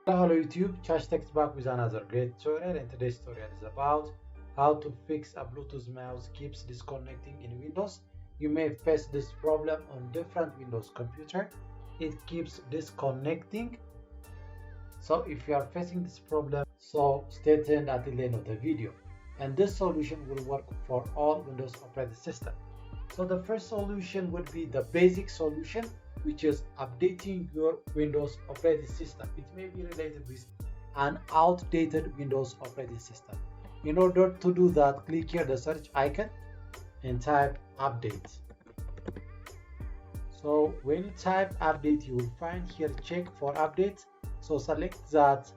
Hello YouTube, Chashtech is back with another great tutorial, and today's tutorial is about how to fix a Bluetooth mouse keeps disconnecting in Windows. You may face this problem on different Windows computer. It keeps disconnecting. So if you are facing this problem, so stay tuned until the end of the video. And this solution will work for all Windows operating system. So the first solution would be the basic solution, which is updating your Windows operating system. It may be related with an outdated Windows operating system. In order to do that, click here the search icon and type update. So when you type update, you will find here check for updates. So select that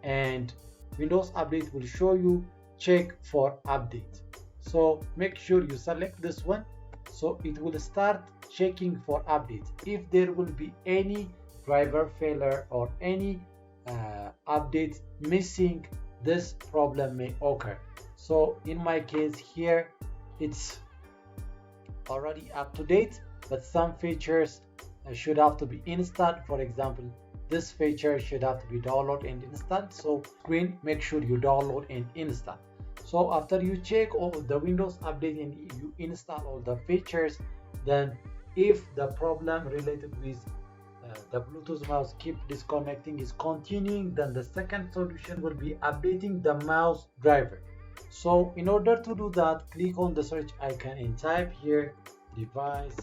and Windows Update will show you check for update. So make sure you select this one. So it will start checking for updates. If there will be any driver failure or any updates missing, this problem may occur. So in my case here, it's already up to date, but some features should have to be installed. For example, this feature should have to be downloaded and installed. So screen, make sure you download and install. So after you check all the Windows update and you install all the features, then if the problem related with the Bluetooth mouse keep disconnecting is continuing, then the second solution will be updating the mouse driver. So in order to do that, click on the search icon and type here device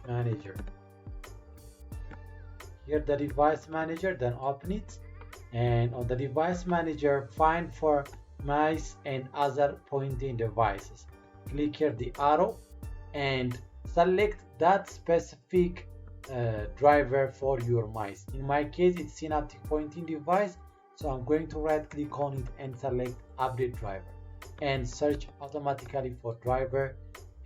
manager. Here the device manager, then open it, and on the device manager find for mice and other pointing devices. Click here the arrow and select that specific driver for your mice. In my case, it's synaptic pointing device, so I'm going to right click on it and select update driver and search automatically for driver,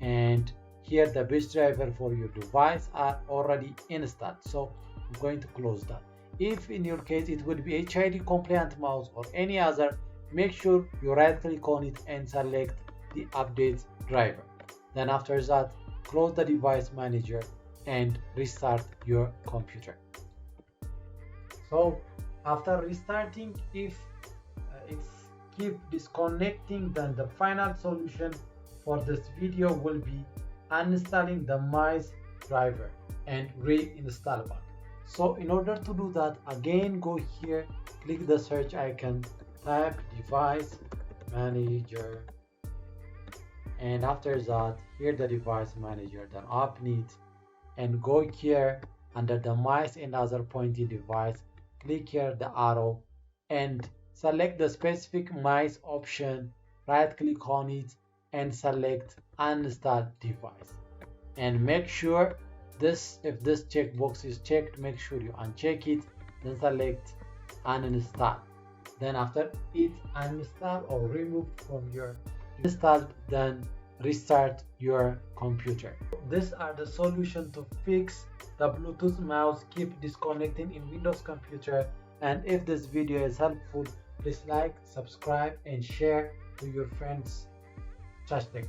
and here the best driver for your device are already installed, so I'm going to close that. If in your case it would be HID compliant mouse or any other, make sure you right click on it and select the update driver. Then after that, close the device manager and restart your computer. So after restarting, if it's keep disconnecting, then the final solution for this video will be uninstalling the mice driver and reinstall back. So in order to do that, again go here, click the search icon, type device manager, and after that here the device manager, then open it and go here under the mice and other pointing device, click here the arrow and select the specific mice option, right click on it and select uninstall device, and make sure this, if this checkbox is checked, make sure you uncheck it, then select uninstall. Then after it uninstall or remove from your installed, then restart your computer. These are the solution to fix the Bluetooth mouse keep disconnecting in Windows computer. And if this video is helpful, please like, subscribe and share to your friends. Chashtech.